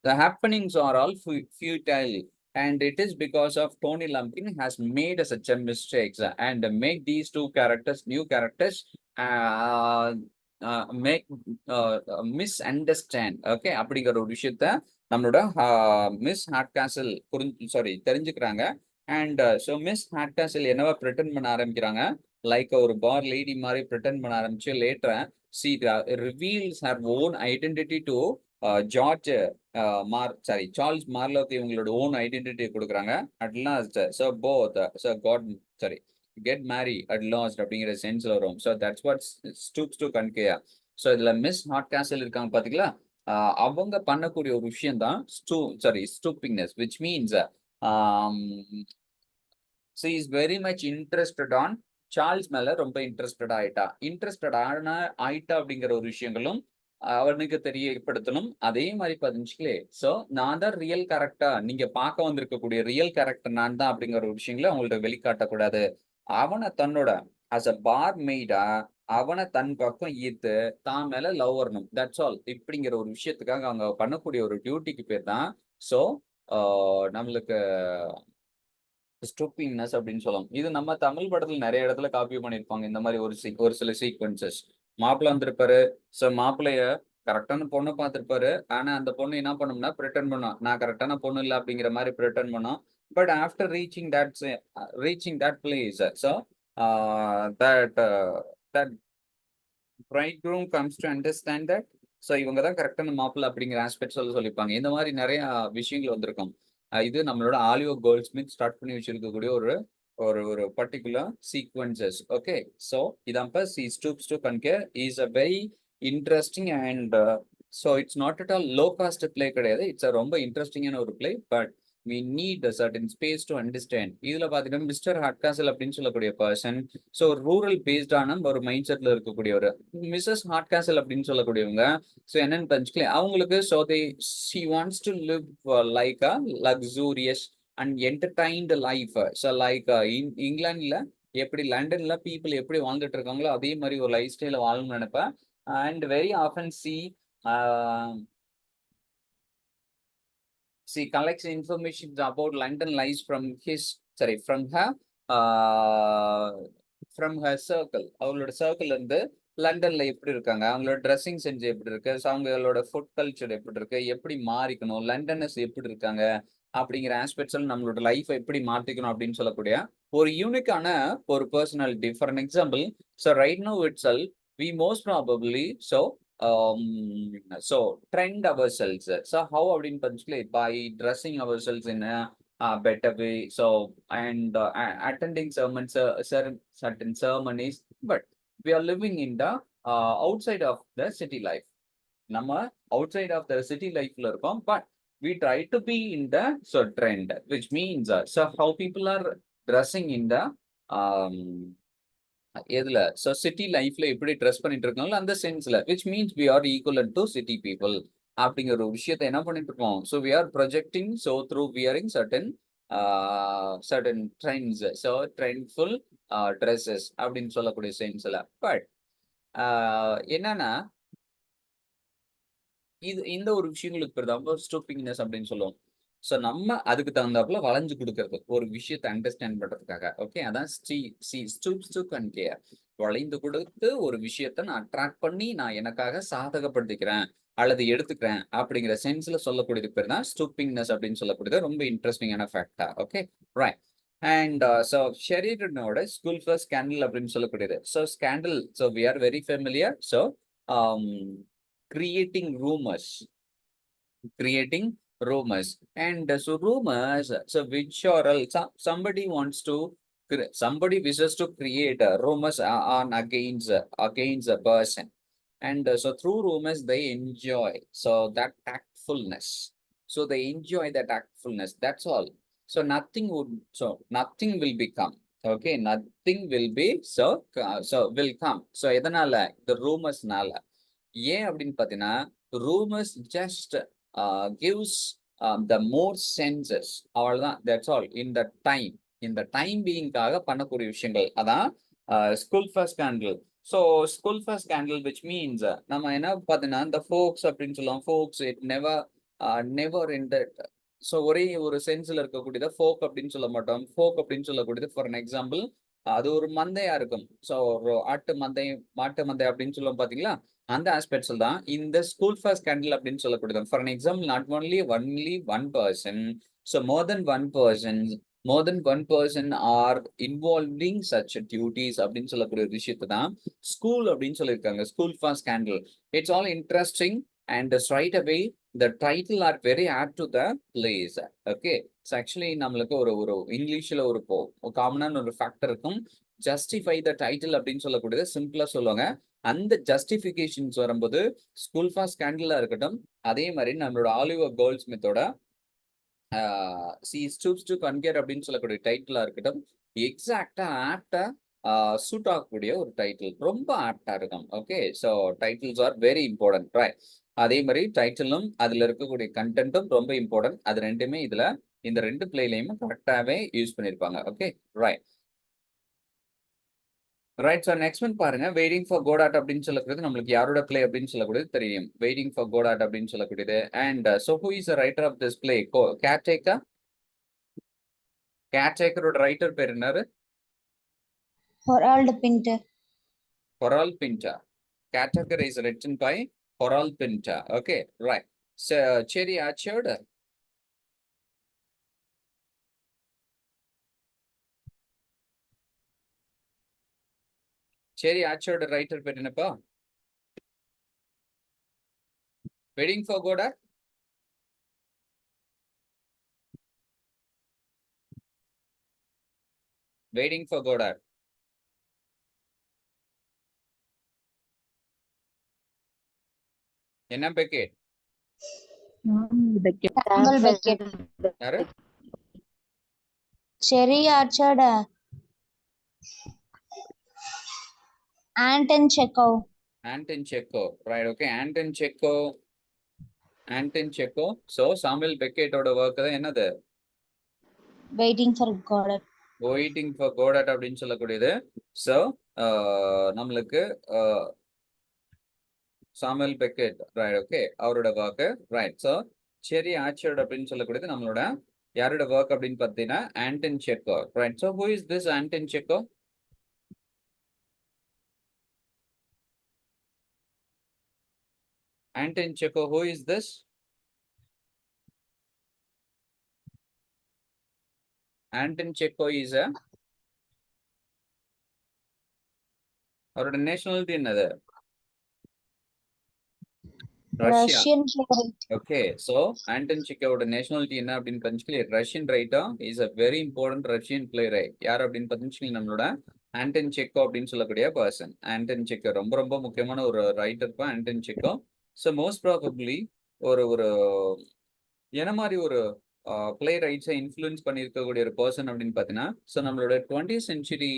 the happenings are all futile, and it is because of Tony Lumpkin has made such a mistakes and make these two characters, new characters, make misunderstand. Okay, அப்படிங்கிற ஒரு விஷயத்த நம்மளோட miss heart கேசல் தெரிஞ்சுக்கிறாங்க. And so miss heart கேசல் என்னவா Britain பண்ண ஆரம்பிக்கிறாங்க, like ஒரு பார் lady மாதிரி ப்ரிட்டன் பண்ண ஆரம்பிச்சு later she reveals her own identity to Charles மார்லோக்கு இவங்களோட ஓன் ஐடென்டிட்டி கொடுக்குறாங்க. At last get marry at last அப்படிங்கிற சென்ஸ்ல வரும். So that's what stoops to conquer. So இதுல மிஸ் ஹார்ட் கேசல் இருக்காங்க பாத்தீங்களா, அவங்க பண்ணக்கூடிய ஒரு விஷயம் தான் stoopingness, which means she is very much interested on Charles மேல ரொம்ப இன்ட்ரெஸ்டட் ஆயிட்டா அப்படிங்கிற ஒரு விஷயங்களும் அவனுக்கு தெரியப்படுத்தணும். அதே மாதிரி பதினஞ்சுங்களே, ஸோ நான் தான் ரியல் கேரக்டா, நீங்க பார்க்க வந்திருக்கக்கூடிய ரியல் கேரக்டர் நான் தான் அப்படிங்கிற ஒரு விஷயங்களை அவங்கள்ட்ட வெளிக்காட்டக்கூடாது. அவனை தன்னோட அஸ் அ பார் மெய்டா அவனை தன் பக்கம் ஈர்த்து தான் மேல லவ் வரணும். That's all. இப்படிங்கிற ஒரு விஷயத்துக்காக அவங்க பண்ணக்கூடிய ஒரு டியூட்டிக்கு பேர் தான் ஸோ நம்மளுக்கு ஸ்டூப்பிங்னஸ் அப்படின்னு சொல்லலாம். இது நம்ம தமிழ் படத்துல நிறைய இடத்துல காப்பி பண்ணிருப்பாங்க. இந்த மாதிரி ஒரு சில சீக்வன்சஸ். மாப்பிள்ள வந்திருப்பாரு, ஸோ மாப்பிள்ளைய கரெக்டான பொண்ணு பார்த்திருப்பாரு. ஆனா அந்த பொண்ணு என்ன பண்ணும்னா ப்ரிட்டன் பண்ணும், நான் கரெக்டான பொண்ணு இல்லை அப்படிங்கிற மாதிரி ப்ரிட்டன் பண்ணும். But after reaching that place, so that bridegroom comes to understand that so இவங்க தான் கரெக்டான மாப்பிள்ள அப்படிங்கிற ஆஸ்பெக்ட் சொல்லியிருப்பாங்க. இந்த மாதிரி நிறைய விஷயங்கள் வந்திருக்கும். இது நம்மளோட ஆலிவர் கோல்ட்ஸ்மித் ஸ்டார்ட் பண்ணி வச்சிருக்கக்கூடிய ஒரு பர்டிகுலர் சீக்வன்சஸ். ஓகே, ஸோ இதான்ப்ப she stoops to conquer is a very interesting and so it's not at all low cost play கிடையாது. இட்ஸ் அ ரொம்ப இன்ட்ரெஸ்டிங்கான ஒரு play. But we need a certain space to understand. இதுல பாத்தீங்கன்னா mister ஹார்ட்காசல் அப்படின்னு சொல்லக்கூடிய person so rural பேஸ்டான ஒரு mind செட்ல இருக்கக்கூடியவர். மிஸ்ஸஸ் ஹார்ட்காசல் அப்படின்னு சொல்லக்கூடியவங்க ஸோ என்னன்னு தெரிஞ்சுக்கல அவங்களுக்கு so she wants to live like a luxurious and entertained life. So like இங்கிலாந்துல எப்படி லண்டன்ல பீப்புள் எப்படி வாழ்ந்துட்டு இருக்காங்களோ அதே மாதிரி ஒரு லைஃப் ஸ்டைல வாழணும்னு நினைப்பேன். And very often she collects information about London lives from her circle. அவங்களோட சர்க்கிள் இருந்து லண்டன்ல எப்படி இருக்காங்க, அவங்களோட ட்ரெஸ்ஸிங் சென்ஸ் எப்படி இருக்கு, அவங்களோட ஃபுட் கல்ச்சர் எப்படி இருக்கு, எப்படி மாறிக்கணும், லண்டனர்ஸ் எப்படி இருக்காங்க அப்படிங்கிற ஆஸ்பெக்ட்ஸ் நம்மளோட லைஃப் எப்படி மாற்றிக்கணும் அப்படின்னு சொல்லக்கூடிய ஒரு யூனிக்கான ஒரு personality. For an example, so right now itself we most probably trend ourselves. So how அப்படின்னு பார்த்துக்கல by dressing ourselves in a better way, so and attending certain ceremonies, but we are living in the outside of the city life. நம்ம outside of the city life ல இருக்கோம், but we try to be in the trend, which means so how people are dressing in the எதுல so city லைஃப்ல எப்படி dress பண்ணிட்டு இருக்காங்களோ அந்த சென்ஸ்ல, which means we are equal to city people அப்படிங்கிற ஒரு விஷயத்த என்ன பண்ணிட்டு இருக்கோம். So we are projecting so through wearing certain trends, so trendful dresses அப்படின்னு சொல்லக்கூடிய சென்ஸ்ல. பட் என்னன்னா இந்த ஒரு விஷயங்களுக்கு பேர் தான் ஸ்டூப்பிங்னஸ் அப்படின்னு சொல்லுவோம். ஸோ நம்ம அதுக்கு தகுந்தாப்புல வளைஞ்சு கொடுக்கறது ஒரு விஷயத்தை அண்டர்ஸ்டாண்ட் பண்றதுக்காக. ஓகே, அதான் வளைந்து கொடுத்து ஒரு விஷயத்த நான் அட்ராக்ட் பண்ணி நான் எனக்காக சாதகப்படுத்திக்கிறேன் அல்லது எடுத்துக்கிறேன் அப்படிங்கிற சென்ஸ்ல சொல்லக்கூடியது பேர் தான் ஸ்டூப்பிங்னஸ் அப்படின்னு சொல்லக்கூடியது. ரொம்ப இன்ட்ரெஸ்டிங்கான ஃபேக்டா. Okay, right. அண்ட் ஸோ ஷெரிடனோட ஸ்கூல் ஃபர்ஸ்ட் ஸ்கேண்டல் அப்படின்னு சொல்லக்கூடியது. So scandal, so we are very familiar. So creating rumors. And so rumors, so which or else somebody wants to somebody wishes to create rumors on against a person, and so through rumors they enjoy so that tactfulness, so they enjoy that tactfulness, that's all. So nothing will become, okay, nothing will be so will come. So எதனால the rumorsனால, ஏன் அப்படின்னு பாத்தீங்கன்னா rumors just gives the more senses, அவ்வளவுதான், that's all. இந்த time பீயிங்காக பண்ணக்கூடிய விஷயங்கள் அதான் school first scandal. So school first scandal which means நம்ம என்ன பார்த்தீங்கன்னா இந்த ஃபோக்ஸ் அப்படின்னு சொல்லுவோம். ஃபோக்ஸ் இட் நெவர் எண்டட். ஸோ ஒரே ஒரு சென்ஸ்ல இருக்கக்கூடியதை ஃபோக் அப்படின்னு சொல்ல மாட்டோம். ஃபோக் அப்படின்னு சொல்லக்கூடியது ஃபார் அன் எக்ஸாம்பிள் அது ஒரு மந்தையா இருக்கும். ஸோ ஒரு ஆட்டு மந்தை, மாட்டு மந்தை அப்படின்னு சொல்லுவோம் பாத்தீங்களா, அந்த ஆஸ்பெக்ட்ஸ்ல தான் இந்த ஸ்கூல் ஃபர்ஸ்ட் ஸ்கேண்டல் அப்படின்னு சொல்லக்கூடியது. For an example not only one person, so more than one person are involving such duties அப்படின்னு சொல்லக்கூடிய ஒரு விஷயத்தை தான் ஸ்கூல் அப்படின்னு சொல்லியிருக்காங்க. School first scandal. It's all interesting and straight away the title are very apt to the place. Okay, so actually நம்மளுக்கு ஒரு இங்கிலீஷ்ல ஒரு காமனான ஒரு ஃபேக்டர் இருக்கும், ஜஸ்டிஃபை த டைட்டில் அப்படின்னு சொல்லக்கூடியது சிம்பிளா சொல்லுவாங்க. அந்த ஜஸ்டிஃபிகேஷன்ஸ் வரும்போது ஸ்கூல் ஃபர்ஸ்ட் ஸ்கேண்டலா இருக்கட்டும், அதே மாதிரி நம்மளோட ஆலிவர் கோல்ட்ஸ்மித்தோட சி ஸ்டூப்ஸ் டு கன்கேர் அப்படின்னு சொல்லக்கூடிய டைட்டிலா இருக்கட்டும், எக்ஸாக்டா ஆப்டா சூட் ஆகக்கூடிய ஒரு டைட்டில், ரொம்ப ஆப்டா இருக்கும். Okay, so titles are very important, right. அதே மாதிரி டைட்டிலும் அதுல இருக்கக்கூடிய கண்டென்ட்டும் ரொம்ப இம்பார்ட்டன்ட். அது ரெண்டுமே இதுல இந்த ரெண்டு பிளேலையும் கரெக்டாவே யூஸ் பண்ணிருப்பாங்க. Okay, right. Right, so next one பாருங்க, வெயிட்டிங் ஃபார் கோடாட் அப்படின்னு சொல்லக்கூடியது நம்மளுக்கு யாரோட பிளே அப்படின்னு சொல்லக்கூடியது தெரியும். வெயிட்டிங் ஃபார் கோடாட் அப்படின்னு சொல்லக்கூடியது. And so who is the writer of this play? கேர்டேக்கரோட ரைட்டர் பேர் என்னது? Harold Pinter. Harold Pinter. Caretaker is written by Harold Pinter. Okay, right. So Cherry Orchard. Cherry Orchard writer பேர் என்னப்பா? Waiting for Godot. Waiting for Godot. என்ன Beckett? Samuel Beckett. யாரு? Cherry Orchard. Anton Chekhov. Anton Chekhov. Right, okay. Anton Chekhov. So Samuel Beckett ஓட work தான் என்னது? Waiting for Godot. Waiting for Godot அப்படின்னு சொல்லக்கூடியது. So நம்மளுக்கு சாமுவல் பெக்கெட், ரைட், ஓகே, அவரோட work, right. So cherry orchard அப்படின்னு சொல்லக்கூடியது நம்மளோட யாரோட ஒர்க் அப்படின்னு பார்த்தீங்கன்னா Anton Chekhov, right. So who is this Anton Chekhov? Anton Chekhov, who is this? Anton Chekhov is a அவரோட நேஷனாலிட்டி என்னது? Russian playwright. Okay, so Anton செக்கோட நேஷனாலிட்டி என்ன அப்படின்னு பார்த்தீங்கன்னா ரஷ்யன் ரைட்டா. Is a very important Russian playwright. யார் அப்படின்னு பார்த்தீங்கன்னா நம்மளோட ஆண்டன் செக்கோ அப்படின்னு சொல்லக்கூடிய பர்சன். ஆண்டன் செக்கோ ரொம்ப ரொம்ப முக்கியமான ஒரு ரைட்டர் தான் ஆண்டன் செக்கோ. ஸோ மோஸ்ட் ப்ராபப்ளி ஒரு என்ன மாதிரி ஒரு பிளே ரைட்ஸை இன்ஃப்ளூயன்ஸ் பண்ணியிருக்கக்கூடிய ஒரு பர்சன் அப்படின்னு பார்த்தீங்கன்னா, ஸோ நம்மளோட 20th century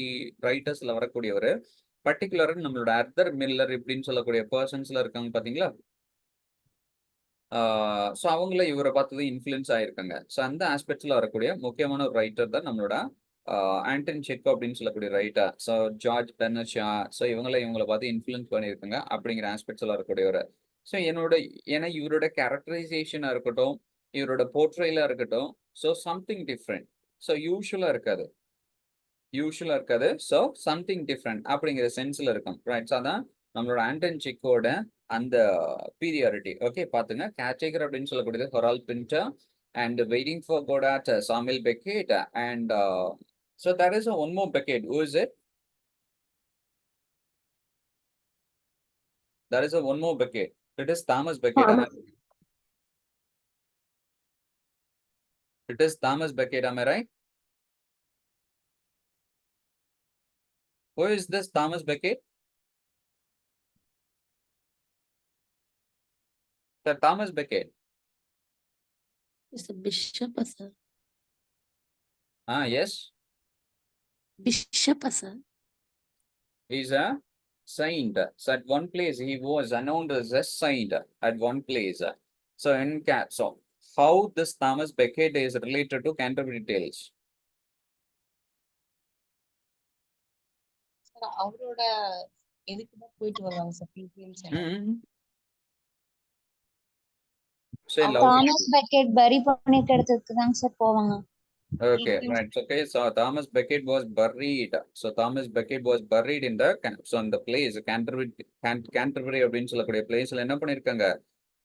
ரைட்டர்ஸ்ல வரக்கூடியவர், பர்டிகுலராக நம்மளோட அர்தர் மில்லர் இப்படின்னு சொல்லக்கூடிய பர்சன்ஸ்ல இருக்காங்க பார்த்தீங்களா. ஸோ அவங்கள இவரை பார்த்து இன்ஃப்ளூயன்ஸ் ஆயிருக்காங்க. ஸோ அந்த ஆஸ்பெக்ட்ஸ்ல வரக்கூடிய முக்கியமான ஒரு ரைட்டர் தான் நம்மளோட ஆண்டன் செக்கோ அப்படின்னு சொல்லக்கூடிய writer. So George Bernard Shaw, so இவங்களை பார்த்து இன்ஃப்ளூயன்ஸ் பண்ணியிருக்காங்க அப்படிங்கிற ஆஸ்பெக்ட்ஸ்ல வரக்கூடியவர். ஸோ ஏன்னா இவரோட கேரக்டரைசேஷனா இருக்கட்டும், இவரோட போர்ட்ரேலா இருக்கட்டும், ஸோ சம்திங் டிஃப்ரெண்ட். ஸோ யூஸ்வலா இருக்காது. ஸோ சம்திங் டிஃப்ரெண்ட் அப்படிங்கிற சென்ஸ்ல இருக்கும், ரைட். ஸோ அதான் நம்மளோட ஆண்டன் செக்கோட அந்த பீரியாரிட்டி. ஓகே, பாத்துங்க. கேர்டேக்கர் அப்படின்னு சொல்லக்கூடியது Harold Pinter, and waiting for Godot Samuel Beckett, and so there is one more Beckett. Who is it? There is a one more Beckett. It is Thomas Beckett. Thomas. It is Thomas Beckett, am I right? Who is this Thomas Beckett? Sir, Thomas Beckett. It's a bishop, sir. Yes. Bishop, sir. He's a saint. So at one place he was announced as a saint at one place. So in so how this Thomas Beckett is related to Canterbury Tales? Sir அவரோட எதுக்கு தான் போயிட்டு வருவாங்க sir Pilgrims Say loudly. Thomas Beckett பரி பண்ணிருக்க இடத்துக்கு தாங்க sir போவாங்க. Okay, right. Okay, so Thomas Beckett was buried. So Thomas Beckett was buried in the so in the place Canterbury அப்படின்னு சொல்லக்கூடிய பிளேஸ்ல என்ன பண்ணிருக்காங்க,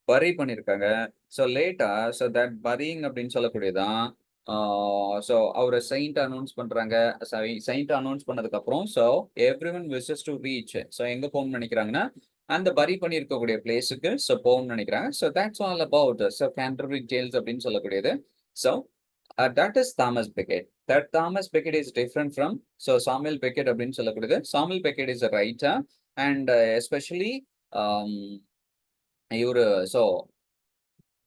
bury பண்ணிருக்காங்க. So later, so that burying அப்படின்னு சொல்லக்கூடியதான் so அவரை saint அனௌன்ஸ் பண்றாங்க. saint அனௌன்ஸ் பண்ணதுக்கு அப்புறம் so everyone wishes to reach. So எங்க போகணும்னு நினைக்கிறாங்கன்னா அந்த பரி பண்ணிருக்கக்கூடிய பிளேஸுக்கு so போகணும்னு நினைக்கிறாங்க. So that's all about so Canterbury Tales அப்படின்னு சொல்லக்கூடியது. So that is Thomas Beckett. That Thomas Beckett is different from so Samuel Beckett அப்படின்னு சொல்லக்கூடியது. Samuel Beckett is a writer and especially இவரு so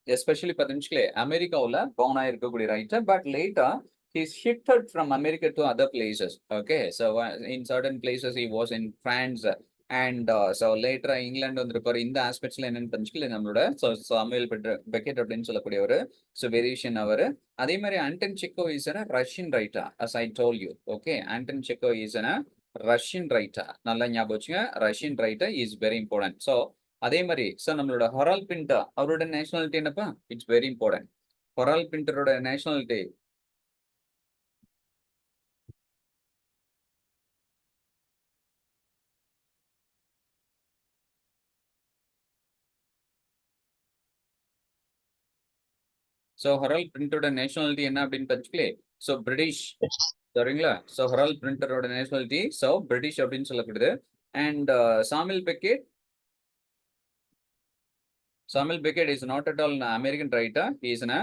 especially பார்த்தீங்கன்னா அமெரிக்காவில் born ஆயிருக்கக்கூடிய writer, but later he's shifted from America to other places. Okay, so in certain places he was in France and so later England வந்திருப்பாரு. இந்த ஆஸ்பெக்ட்ஸ்ல என்னன்னு தெரிஞ்சுக்கல நம்மளோட so Samuel Beckett அப்படின்னு சொல்லக்கூடிய ஒரு so வேரியேஷன் அவரு. அதே மாதிரி Anton Chekhov is a Russian writer as I told you. Okay, Anton Chekhov is a Russian writer. நல்லா ஞாபகம் வச்சுங்க, Russian writer is very important. So அதே மாதிரி சார் நம்மளோட ஹொரால்ட் பிண்டர் அவரோட நேஷனாலிட்டி என்னப்பா? It's very important. ஹொரால்ட் பிண்டரோட nationality so Harold பிரிண்டரோட நேஷனாலிட்டி என்ன அப்படின்னு தெரிஞ்சுக்கலே. ஸோ பிரிட்டிஷ், சரிங்களா? ஸோ ஹொரால்ட் பிரிண்டரோட நேஷனாலிட்டி ஸோ பிரிட்டிஷ் அப்படின்னு சொல்லப்படுது. And Samuel Beckett is not at all an American writer. He is an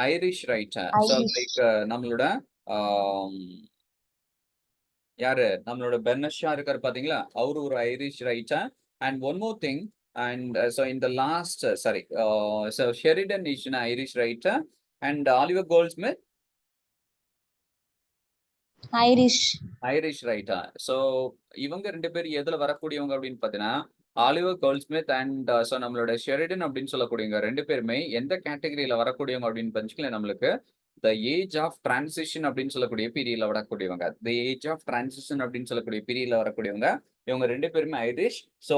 Irish writer. So like நம்மளோட யாரு நம்மளோட பெர்னஷா இருக்காரு பாத்தீங்களா, அவரு ஒரு Irish writer. And one more thing, and so in the last so Sheridan is an Irish writer and Oliver Goldsmith Irish writer. So இவங்க ரெண்டு பேர் எதுல வரக்கூடியவங்க அப்படின்னு பாத்தீங்கன்னா ஆலிவர் கோல்ட்ஸ்மித் அண்ட் ஸோ நம்மளோட ஷெரிடன் அப்படின்னு சொல்லக்கூடியவங்க ரெண்டு பேருமே எந்த கேட்டகரியில வரக்கூடியவங்க அப்படின்னு பஞ்சுக்கல, நம்மளுக்கு த ஏஜ் ஆஃப் டிரான்சிஷன் அப்படின்னு சொல்லக்கூடிய பீரியட்ல வரக்கூடியவங்க. த ஏஜ் ஆஃப் டிரான்சிஷன் அப்படின்னு சொல்லக்கூடிய பீரியட்ல வரக்கூடியவங்க இவங்க ரெண்டு பேருமே Irish. So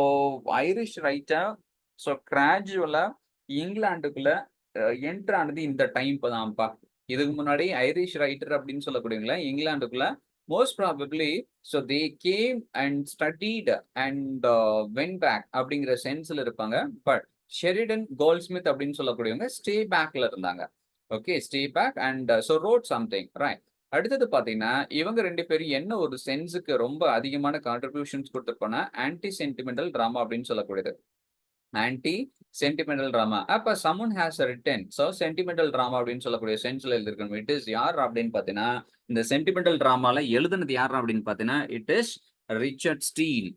Irish writer so கிராஜுவலா இங்கிலாந்துக்குள்ள என்ட்ரு ஆனது இந்த டைம் தான்ப்பா. இதுக்கு முன்னாடி ஐரிஷ் ரைட்டர் அப்படின்னு சொல்லக்கூடியவங்கள இங்கிலாந்துக்குள்ள most probably so they came and studied and went back அப்படிங்கிற சென்ஸ்ல இருப்பாங்க. பட் ஷெரிடன் கோல்ட்ஸ்மித் அப்படின்னு சொல்லக்கூடியவங்க ஸ்டே பேக்ல இருந்தாங்க. Okay, stay back and so road something right. அடுத்தது பாத்தீங்கன்னா இவங்க ரெண்டு பேரும் என்ன ஒரு சென்ஸுக்கு ரொம்ப அதிகமான கான்ட்ரிபியூஷன்ஸ் கொடுத்துருப்பாங்க, ஆன்டி சென்டிமெண்டல் டிராமா அப்படின்னு சொல்லக்கூடியது. Anti sentimental drama. அப்ப someone has written so sentimental drama அப்படின்னு சொல்லக்கூடிய சென்ஸ்ல எழுதிருக்கணும். இட் இஸ் யார் அப்படின்னு பாத்தீங்கன்னா இந்த சென்டிமெண்டல் டிராமால எழுதுனது யார் அப்படின்னு பாத்தீங்கன்னா it is Richard Steele.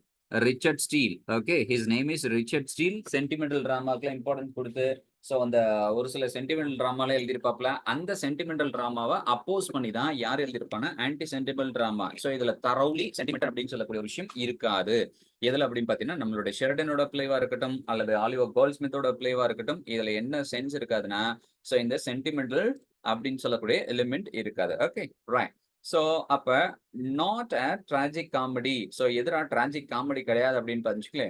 Okay, his name is Richard Steele. Sentimental டிராமாக்கெல்லாம் இம்பார்ட்டன்ஸ் கொடுத்து ஸோ அந்த ஒரு சில சென்டிமெண்டல் டிராமால எழுதியிருப்பாப்ல. அந்த சென்டிமெண்டல் டிராமாவை அப்போஸ் பண்ணி தான் யார் எழுதியிருப்பாங்க, ஆன்டி சென்டிமெண்டல் டிராமா. ஸோ இதுல தரவுலி சென்டிமெண்டல் அப்படின்னு சொல்லக்கூடிய ஒரு விஷயம் இருக்காது. எதுல அப்படின்னு பாத்தீங்கன்னா நம்மளுடைய ஷெரிடனோட பிளேவா இருக்கட்டும் அல்லது ஆலிவர் கோல்ட்ஸ்மித்தோட பிளேவா இருக்கட்டும், இதுல என்ன சென்ஸ் இருக்காதுன்னா ஸோ இந்த சென்டிமெண்டல் அப்படின்னு சொல்லக்கூடிய எலிமெண்ட் இருக்காது. Okay right. ஸோ அப்ப not a tragic comedy. So எதிரா டிராஜிக் காமெடி கிடையாது அப்படின்னு தெரிஞ்சுக்கல.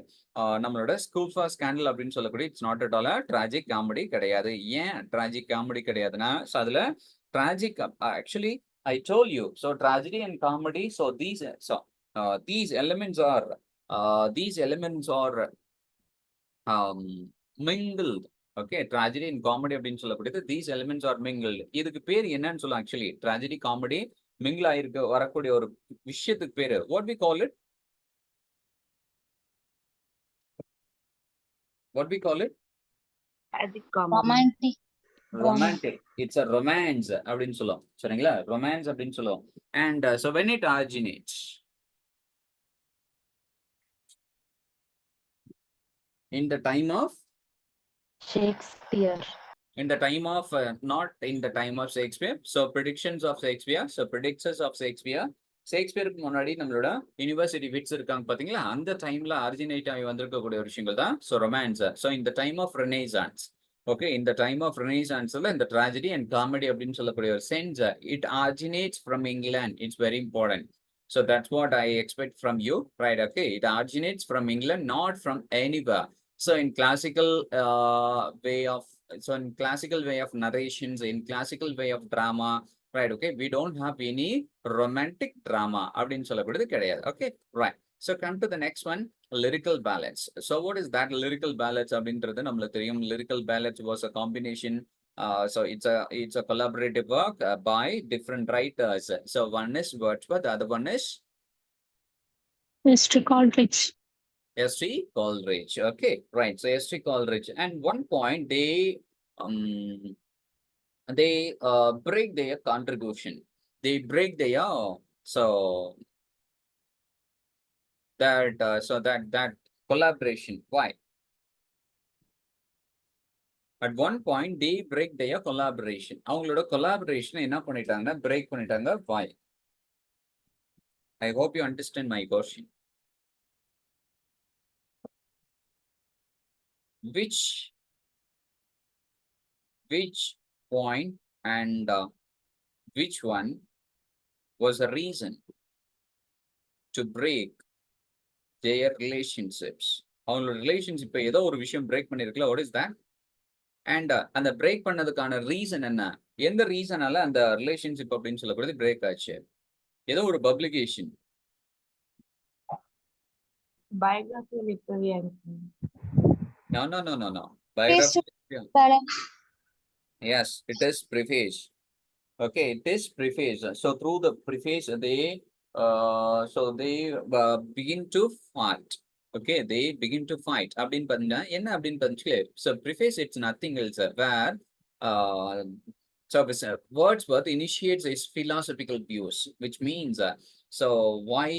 நம்மளோட ஸ்கூஃபா ஸ்கேண்டல் அப்படின்னு சொல்லக்கூடிய it's not at all tragic comedy கிடையாது. ஏன் டிராஜிக் காமெடி கிடையாதுன்னா ஸோ அதுல tragic actually I told you so tragedy and comedy so these elements are mingled. Okay, tragedy and comedy அப்படின்னு சொல்லக்கூடியது these elements are mingled. இதுக்கு பேர் என்னன்னு சொல்லுவோம் actually tragedy comedy mingle ஆயிருக்கு வரக்கூடிய ஒரு விஷயத்துக்கு பேரு what we call it What we call it? Romantic Romantic. It's a romance அப்படின்னு சொல்லுவோம். சரிங்களா? Romance அப்படின்னு சொல்லுவோம். And so when it originates, in the time of Shakespeare. in the time of not in the time of Shakespeare. So predictions of Shakespeare. So predictions of Shakespeare. ஷேக்ஸ்பியருக்கு முன்னாடி நம்மளோட university விட்ஸ் இருக்காங்க பாத்தீங்களா, அந்த டைம்ல ஆரிஜினேட் ஆகி வந்திருக்கக்கூடிய விஷயங்கள் தான் ஸோ ரொமான்ஸ். ஸோ இந்த டைம் ஆஃப் ரெனேசான்ஸ், ஓகே, இந்த டைம் ஆஃப் ரெனேசான்ஸ்ல இந்த ட்ராஜடி அண்ட் காமெடி அப்படின்னு சொல்லக்கூடிய ஒரு sense, it originates from England. It's very important. So that's what I expect from you, right? Okay, it originates from England, not from anywhere. So in classical way of narrations, in classical way of drama, right? Okay, we don't have any romantic drama அப்படின்னு சொல்லக்கூடியது கிடையாது. Okay, right. So come to the next one, lyrical ballads. So what is that lyrical ballads அப்படின்றது நம்மளுக்கு தெரியும். Lyrical ballads was a combination. So it's a collaborative work by different writers. So one is Wordsworth, the other one is Mr. Coleridge. S.T. Coleridge. Okay, right. So S.T. Coleridge. And one point they break their contribution. They break their that collaboration. Why? At one point they break their collaboration. அவங்களோட collaboration என்ன பண்ணிட்டாங்கன்னா break பண்ணிட்டாங்க. Why? I hope you understand my question. Which point and which one was a reason to break their relationships? அவங்களோட ரிலேஷன்ஷிப்பை ஏதோ ஒரு விஷயம் break பண்ணிருக்கல. What is that? And அந்த பிரேக் பண்ணதுக்கான ரீசன் என்ன? எந்த ரீசனால அந்த ரிலேஷன்ஷிப் அப்படின்னு சொல்லக்கூடியது பிரேக் ஆச்சு? ஏதோ ஒரு பப்ளிகேஷன். பயோகிராஃபி லிட்டரரியா இருக்கு. No. Biography. Yes, it is preface. Okay, it is preface. So through the preface, they begin to fight. Okay, they begin to fight. அப்படின்னு பார்த்தீங்கன்னா என்ன அப்படின்னு பார்த்தீங்களே. So preface, it's nothing else where Wordsworth initiates his philosophical views, which means so why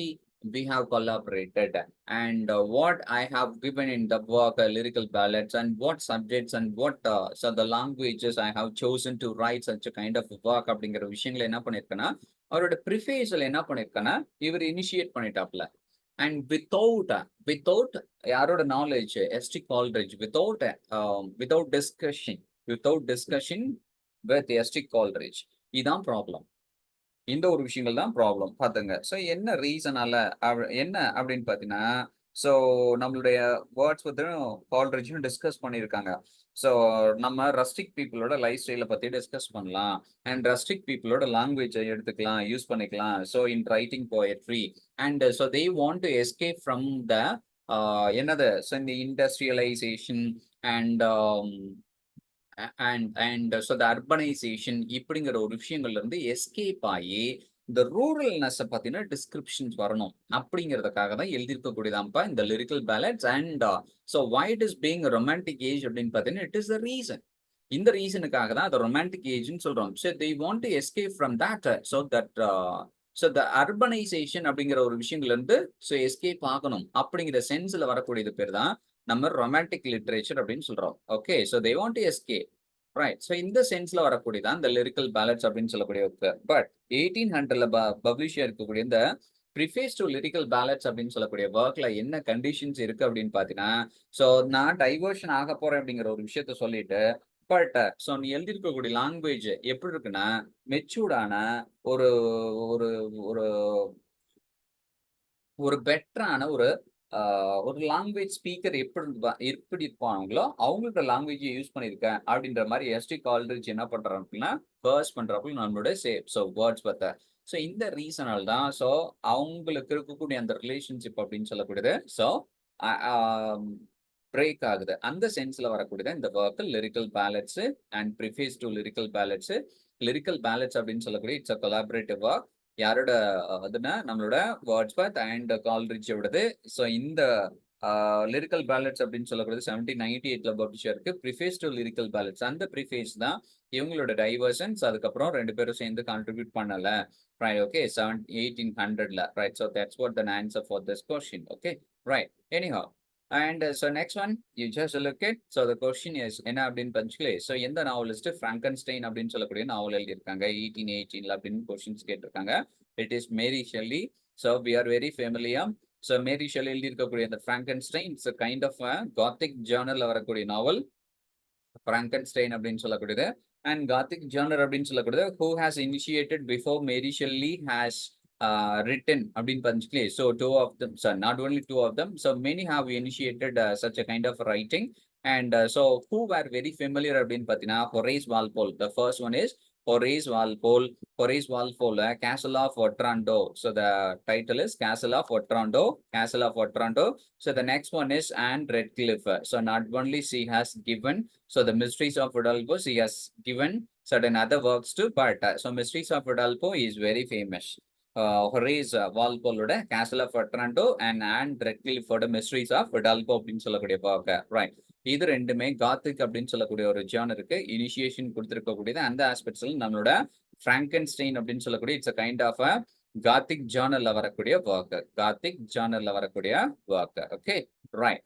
we have collaborated and what I have given in the work, lyrical ballads, and what subjects and what so the languages I have chosen to write such a kind of work அப்படிங்கிற விஷயங்களை என்ன பண்ணிருக்கேன்னா அவரோட ப்ரிஃபேஸ்ல என்ன பண்ணிருக்கேன்னா இவர் initiate பண்ணிட்டாப்ல. And without யாரோட knowledge, S.T. Coleridge, without discussion with S.T. Coleridge, இதான் problem. இந்த ஒரு விஷயங்கள் தான் ப்ராப்ளம் பார்த்துங்க. ஸோ என்ன ரீசனால என்ன அப்படின்னு பார்த்தீங்கன்னா, ஸோ நம்மளுடைய வேர்ட்ஸ்வர்த்தும் கால்ரிட்ஜும் டிஸ்கஸ் பண்ணியிருக்காங்க. ஸோ நம்ம ரஸ்டிக் பீப்புளோட லைஃப் ஸ்டைலை பற்றி டிஸ்கஸ் பண்ணலாம் அண்ட் ரஸ்டிக் பீப்புளோட லாங்குவேஜை எடுத்துக்கலாம், யூஸ் பண்ணிக்கலாம். So in writing poetry and so they want to escape from the என்னது ஸோ இந்த industrialisation and so the urbanization இப்படிங்கிற ஒரு விஷயங்கள்ல இருந்து எஸ்கேப் ஆகி இந்த ரூரல்னஸ் பத்தின டிஸ்கிரிப்ஷன்ஸ் வரணும் அப்படிங்கிறதுக்காக தான் எழுதியிருக்கக்கூடியதான்ப்பா இந்த lyrical pallets. And so why it is being a romantic age அப்படின்னு பார்த்தீங்கன்னா it is the reason. இந்த ரீசனுக்காக தான் அதை ரொமான்டிக் ஏஜ்னு சொல்றோம். So they want to escape from that so the urbanization அப்படிங்கிற ஒரு விஷயங்கள்ல இருந்து ஸோ எஸ்கேப் ஆகணும் அப்படிங்கிற சென்ஸ்ல வரக்கூடியது பேர் தான் நம்ம ரொமான்டிக் லிட்ரேச்சர் அப்படின்னு சொல்றோம். Okay, so they want to escape, right? So இந்த சென்ஸ்ல வரக்கூடியதான் இந்த லிரிக்கல் பேலட்ஸ் அப்படின்னு சொல்லக்கூடிய. பட் 1800ல பப்ளிஷ் இருக்கக்கூடிய இந்த ப்ரிஃபேஸ் டு லிரிக்கல் பேலட்ஸ் அப்படின்னு சொல்லக்கூடிய ஒர்க்ல என்ன கண்டிஷன்ஸ் இருக்கு அப்படின்னு பாத்தீங்கன்னா, ஸோ நான் டைவர்ஷன் ஆக போறேன் அப்படிங்கிற ஒரு விஷயத்த சொல்லிட்டு பட் ஸோ நீ எழுதியிருக்கக்கூடிய லாங்குவேஜ் எப்படி இருக்குன்னா மெச்சூர்டான ஒரு ஒரு ஒரு ஒரு பெட்டரான ஒரு லாங்குவேஜ் ஸ்பீக்கர் எப்படி இருப்பாங்களோ அவங்களோட லாங்குவேஜை யூஸ் பண்ணியிருக்கேன் அப்படின்ற மாதிரி S.T. Coleridge என்ன பண்றாங்க அப்படின்னா ஃபர்ஸ்ட் பண்றப்ப நம்மளோட வேர்ட்ஸ்வர்த். ஸோ இந்த ரீசனால் தான் ஸோ அவங்களுக்கு இருக்கக்கூடிய அந்த ரிலேஷன்ஷிப் அப்படின்னு சொல்லக்கூடியது ஸோ பிரேக் ஆகுது. அந்த சென்ஸ்ல வரக்கூடியது இந்த work lyrical pallets and preface to lyrical pallets. Lyrical pallets அப்படின்னு சொல்லக்கூடிய இட்ஸ் அ கொலாபரேட்டிவ் ஒர்க். யாரோட அதுனா நம்மளோட வேர்ட்ஸ்வர்த் அண்ட் கால்ரிட்ஜோடது. ஸோ இந்த லிரிக்கல் பேலட்ஸ் அப்படின்னு சொல்லக்கூடியது 1798ல பப்ளிஷ் இருக்கு. ப்ரிஃபேஸ் டு லிரிக்கல் பேலட்ஸ், அந்த ப்ரிஃபேஸ் தான் இவங்களோட டைவர்சன்ஸ். அதுக்கப்புறம் 2 பேரும் சேர்ந்து கான்ட்ரிபியூட் பண்ணல. Right, okay, 1800ல. Right, so that's what the answer for this question. Okay, right. Anyhow, and so next one, you just look at. So the question is, என்ன அப்படின்னு பஞ்சுகளே, so எந்த நாவலிஸ்ட் ஃப்ராங்கன்ஸ்டைன் அப்படின்னு சொல்லக்கூடிய நாவல் எழுதியிருக்காங்க 1818ல அப்படின்னு கொஸ்டின்ஸ் கேட்டிருக்காங்க. It is Mary Shelley. So we are very familiar. So Mary Shelley எழுதியிருக்கக்கூடிய இந்த Frankenstein it's a kind of a gothic journal வரக்கூடிய நாவல் ஃப்ராங்கன்ஸ்டைன் அப்படின்னு சொல்லக்கூடியது. And Gothic genre அப்படின்னு சொல்லக்கூடியது who has initiated before Mary Shelley has written அப்படின்னு பஞ்சுகளே. So two of them, so not only two of them, so many have initiated such a kind of writing. And so who were very familiar அப்படின்னு பார்த்தீங்கன்னா Horace Walpole. The first one is Horace Walpole. Horace Walpole, Castle of Otranto. So the title is Castle of Otranto. Castle of Otranto. So the next one is Anne Radcliffe. So not only she has given, so the Mysteries of Udolpho, she has given certain other works too, but so Mysteries of Udolpho is very famous. Horace Walpole ஓட Castle of Otranto and Anne Radcliffe ஓட Mysteries of Udolpho அப்படின்னு சொல்லக்கூடிய பார்க்க. Right. இது ரெண்டுமே Gothic அப்படின்னு சொல்லக்கூடிய ஒரு ஜானருக்கு இனிஷியேஷன் கொடுத்துருக்கக்கூடியது. அந்த ஆஸ்பெக்ட்ஸ்ல நம்மளோட ஃப்ராங்கன்ஸ்டைன் அப்படின்னு சொல்லக்கூடிய it's a kind of a Gothic ஜானர்ல வரக்கூடிய ஒர்க். காத்திக் ஜானர்ல வரக்கூடிய ஒர்க். Okay, right.